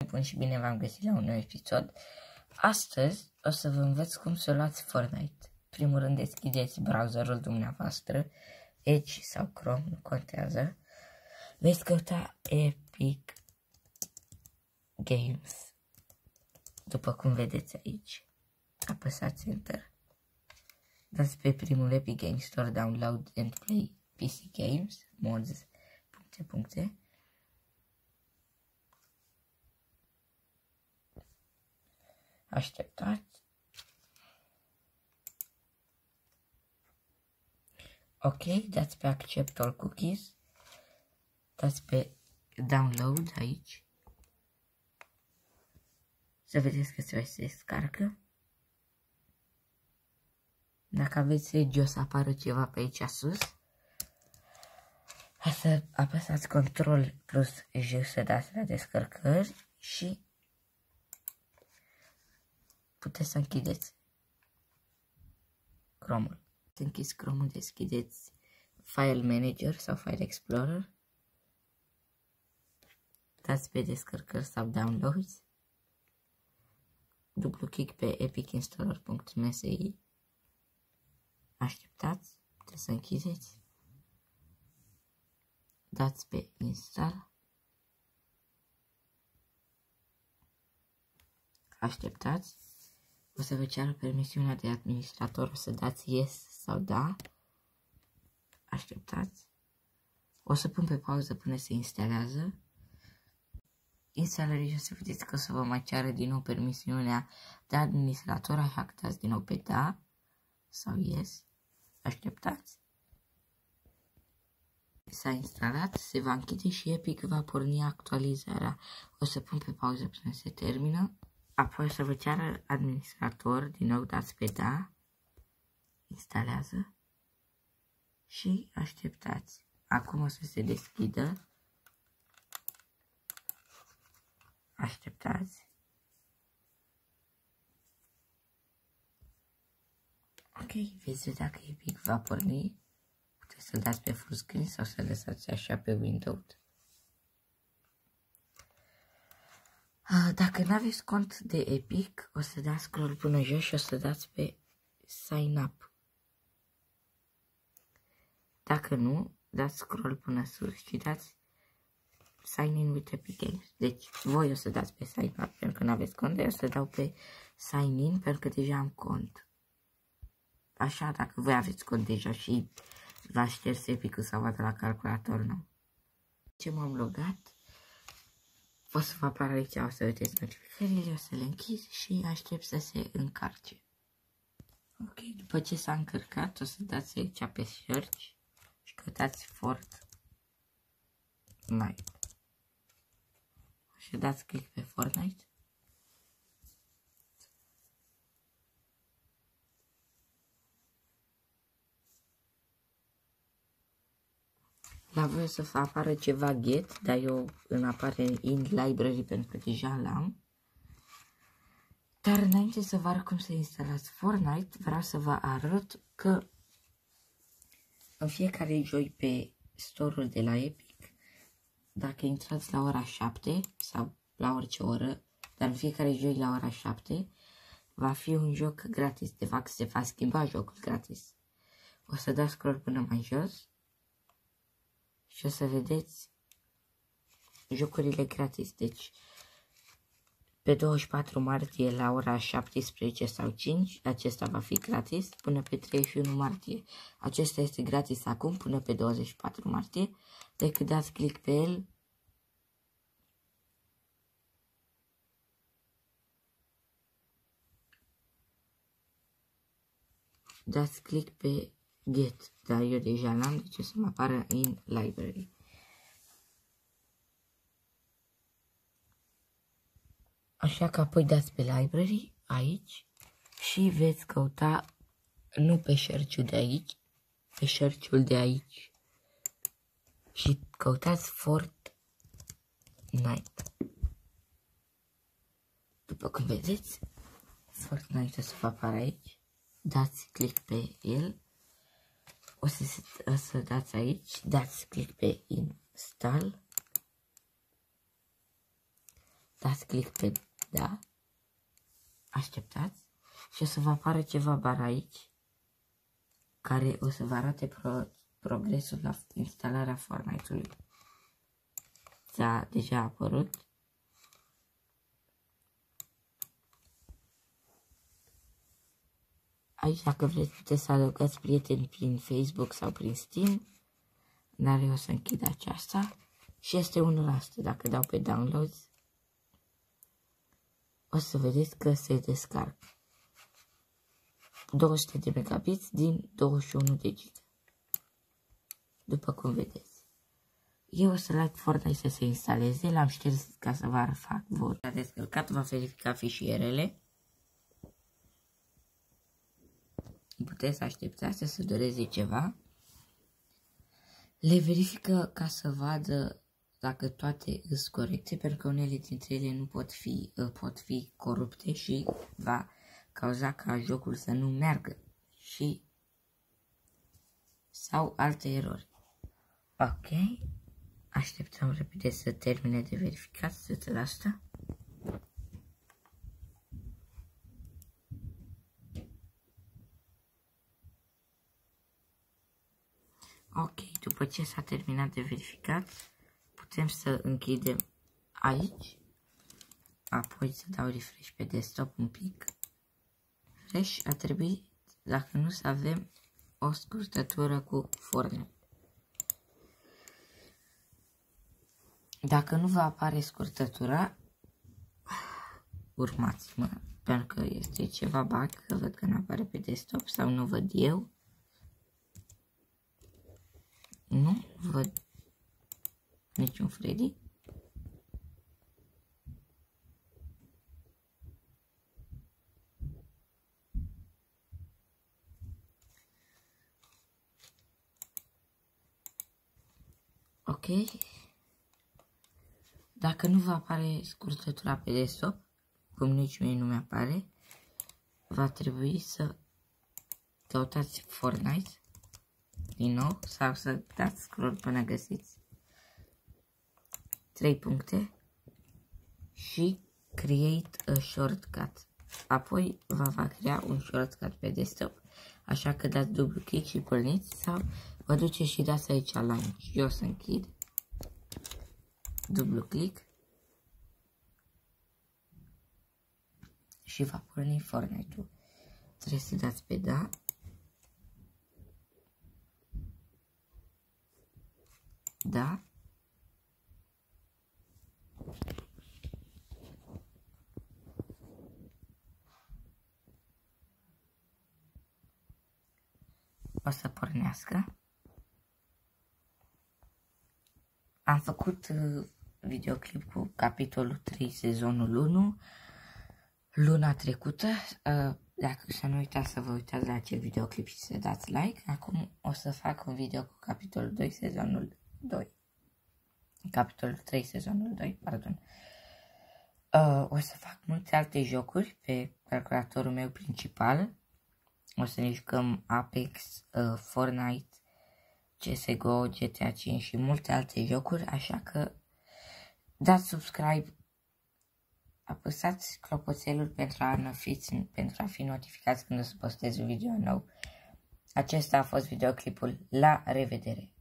Bun și bine v-am găsit la un nou episod. Astăzi o să vă învăț cum să luați Fortnite. Primul rând deschideți browserul dumneavoastră, Edge sau Chrome, nu contează. Veți căuta Epic Games. După cum vedeți aici, apăsați Enter. Dați pe primul Epic Games Store, Download and Play PC Games, mods, ... Așteptați. Ok, dați pe Accept all cookies. Dați pe Download aici. Să vedeți că se descarcă. Dacă aveți Edge o să apară ceva pe aici sus. Să apăsați Ctrl plus J să dați la descărcări și puteți să închideți Chrome-ul. Să închizi Chrome-ul, deschideți File Manager sau File Explorer. Dați pe descărcări sau Downloads. Dublu click pe epicinstaller.msi. Așteptați, trebuie să închideți. Dați pe Install. Așteptați. O să vă ceară permisiunea de administrator, o să dați Yes sau Da. Așteptați. O să pun pe pauză până se instalează. Instalării și o să vedeți că o să vă mai ceară din nou permisiunea de administrator, așa că dați din nou pe Da sau Yes. Așteptați. S-a instalat, se va închide și Epic va porni actualizarea. O să pun pe pauză până se termină. Apoi o să vă ceară administrator, din nou dați pe Da, instalează și așteptați. Acum o să se deschidă. Așteptați. Ok, veți vedea că Epic va porni. Puteți să dați pe full screen sau să lăsați așa pe Windows. Dacă nu aveți cont de Epic, o să dați scroll până jos și o să dați pe Sign Up. Dacă nu, dați scroll până sus și dați Sign In with Epic Games. Deci, voi o să dați pe Sign Up pentru că nu aveți cont, eu o să dau pe Sign In pentru că deja am cont. Așa, dacă voi aveți cont deja și v-a șters Epic-ul sau v-a de la calculator, nu. Ce m-am logat? O să vă apară aici, o să vedeți notificările, o să le închid și aștept să se încarce. Ok, după ce s-a încărcat, o să dați aici pe Search și căutați Fortnite. Și dați click pe Fortnite. La voi o să apară ceva Get, dar eu îmi apare In Library pentru că deja l-am. Dar înainte să vă arăt cum să instalați Fortnite, vreau să vă arăt că în fiecare joi pe store-ul de la Epic, dacă intrați la ora 7 sau la orice oră, dar în fiecare joi la ora 7, va fi un joc gratis. De fapt, se va schimba jocul gratis. O să dați scroll până mai jos și o să vedeți jocurile gratis. Deci, pe 24 martie la ora 17 sau 5, acesta va fi gratis până pe 31 martie. Acesta este gratis acum până pe 24 martie. Decât dați click pe el, dați click pe Get, dar eu deja l-am, deci o să mă apară In Library. Așa că apoi dați pe Library, aici, și veți căuta, nu pe search-ul de aici, pe search-ul de aici. Și căutați Fortnite. După cum vedeți, Fortnite o să vă apară aici. Dați click pe el. O să dați aici, dați click pe Install. dați click pe da, așteptați și o să vă apară ceva bar aici care o să vă arate progresul la instalarea Fortnite-ului. Deja apărut. Aici, dacă vreți, puteți să adăugați prieteni prin Facebook sau prin Steam, dar eu o să închid aceasta și este 1%. Dacă dau pe downloads, o să vedeți că se descarcă 200 de megabits din 21 de giga. După cum vedeți. Eu o să las Fortnite să se instaleze, l-am șters ca să vă fac vot. A descărcat, va verifica fișierele. Puteți aștepta să se dureze ceva. Le verifică ca să vadă dacă toate sunt corecte, pentru că unele dintre ele nu pot fi corupte și va cauza ca jocul să nu meargă sau alte erori. Ok. Așteptăm repede să termine de verificat 100%. Ok, după ce s-a terminat de verificat, putem să închidem aici, apoi să dau refresh pe desktop un pic. Refresh a trebuit, dacă nu, să avem o scurtătură cu Fortnite. Dacă nu vă apare scurtătura, urmați-mă, pentru că este ceva bug, că văd că nu apare pe desktop sau nu văd eu. Nu văd niciun Freddy. Ok. Dacă nu vă apare scurtătura pe desktop, cum nici mie nu mi-apare, va trebui să căutați Fortnite din nou sau să dați scroll până găsiți 3 puncte și create a shortcut. Apoi va crea un shortcut pe desktop. Așa că dați dublu click și porniți sau vă duceți și dați aici launch. Eu o să închid. Dublu click și va porni Fortnite-ul. Trebuie să dați pe da. Da. O să pornească. Am făcut videoclip cu capitolul 3, sezonul 1, luna trecută. Dacă să nu uitați să vă uitați la acel videoclip și să dați like. Acum o să fac un video cu capitolul 2, sezonul 2. Capitolul 3, sezonul 2, pardon. O să fac multe alte jocuri pe calculatorul meu principal. O să ne jucăm Apex, Fortnite, CSGO, GTA 5 și multe alte jocuri, așa că dați subscribe, apăsați clopoțelul pentru a fi notificați când o să postez un video nou. Acesta a fost videoclipul. La revedere!